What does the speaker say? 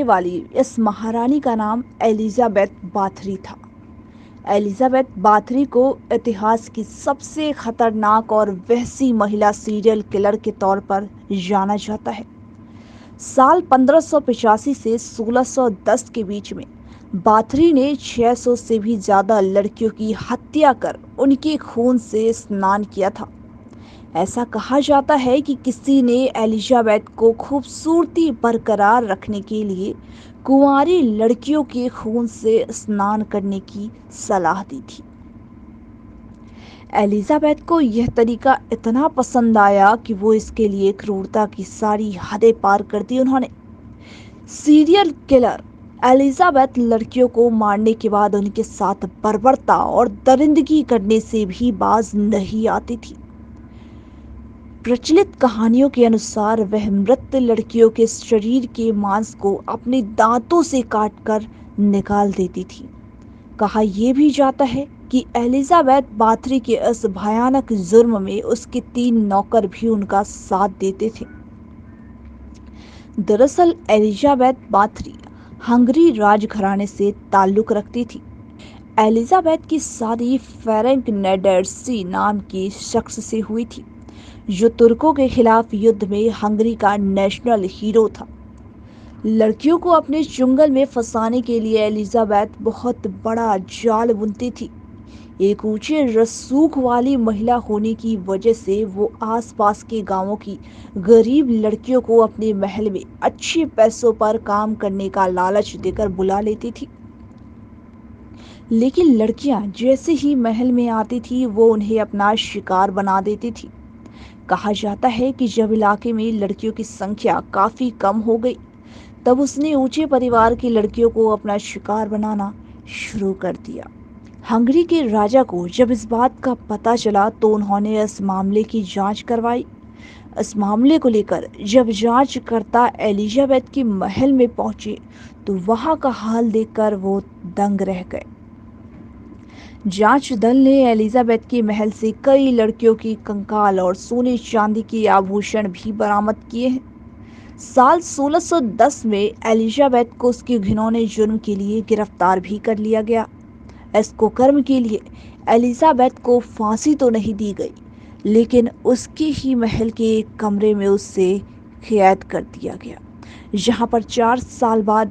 वाली इस महारानी का नाम एलिजाबेथ बाथरी था। एलिजाबेथ बाथरी को इतिहास की सबसे खतरनाक और वहशी महिला सीरियल किलर के तौर पर जाना जाता है। साल 1585 से 1610 के बीच में बाथरी ने 600 से भी ज्यादा लड़कियों की हत्या कर उनके खून से स्नान किया था। ऐसा कहा जाता है कि किसी ने एलिजाबेथ को खूबसूरती बरकरार रखने के लिए कुंवारी लड़कियों के खून से स्नान करने की सलाह दी थी। एलिजाबेथ को यह तरीका इतना पसंद आया कि वो इसके लिए क्रूरता की सारी हदें पार कर दी उन्होंने। सीरियल किलर एलिजाबेथ लड़कियों को मारने के बाद उनके साथ बर्बरता और दरिंदगी करने से भी बाज नहीं आती थी। प्रचलित कहानियों के अनुसार वह मृत लड़कियों के शरीर के मांस को अपने दांतों से काटकर निकाल देती थी। कहा यह भी जाता है कि एलिजाबेथ बाथरी के इस भयानक जुर्म में उसके 3 नौकर भी उनका साथ देते थे। दरअसल एलिजाबेथ बाथरी हंगरी राजघराने से ताल्लुक रखती थी। एलिजाबेथ की शादी फेरेंक नेडर्सी नाम के शख्स से हुई थी, जो तुर्कों के खिलाफ युद्ध में हंगरी का नेशनल हीरो था। लड़कियों को अपने चुंगल में फंसाने के लिए एलिजाबेथ बहुत बड़ा जाल बुनती थी। एक ऊंचे रसूख वाली महिला होने की वजह से वो आसपास के गांवों की गरीब लड़कियों को अपने महल में अच्छे पैसों पर काम करने का लालच देकर बुला लेती थी। लेकिन लड़कियां जैसे ही महल में आती थी वो उन्हें अपना शिकार बना देती थी। कहा जाता है कि जब इलाके में लड़कियों की संख्या काफी कम हो गई, तब उसने ऊंचे परिवार की लड़कियों को अपना शिकार बनाना शुरू कर दिया। हंगरी के राजा को जब इस बात का पता चला तो उन्होंने इस मामले की जांच करवाई। इस मामले को लेकर जब जांचकर्ता एलिजाबेथ के महल में पहुंचे तो वहां का हाल देखकर वो दंग रह गए। जांच दल ने एलिजाबेथ के महल से कई लड़कियों की कंकाल और सोने चांदी के आभूषण भी बरामद किए हैं। साल 1610 में एलिजाबेथ को उसके घिनौने जुर्म के लिए गिरफ्तार भी कर लिया गया। इस कुकर्म के लिए एलिजाबेथ को फांसी तो नहीं दी गई, लेकिन उसके ही महल के एक कमरे में उससे कैद कर दिया गया, जहां पर 4 साल बाद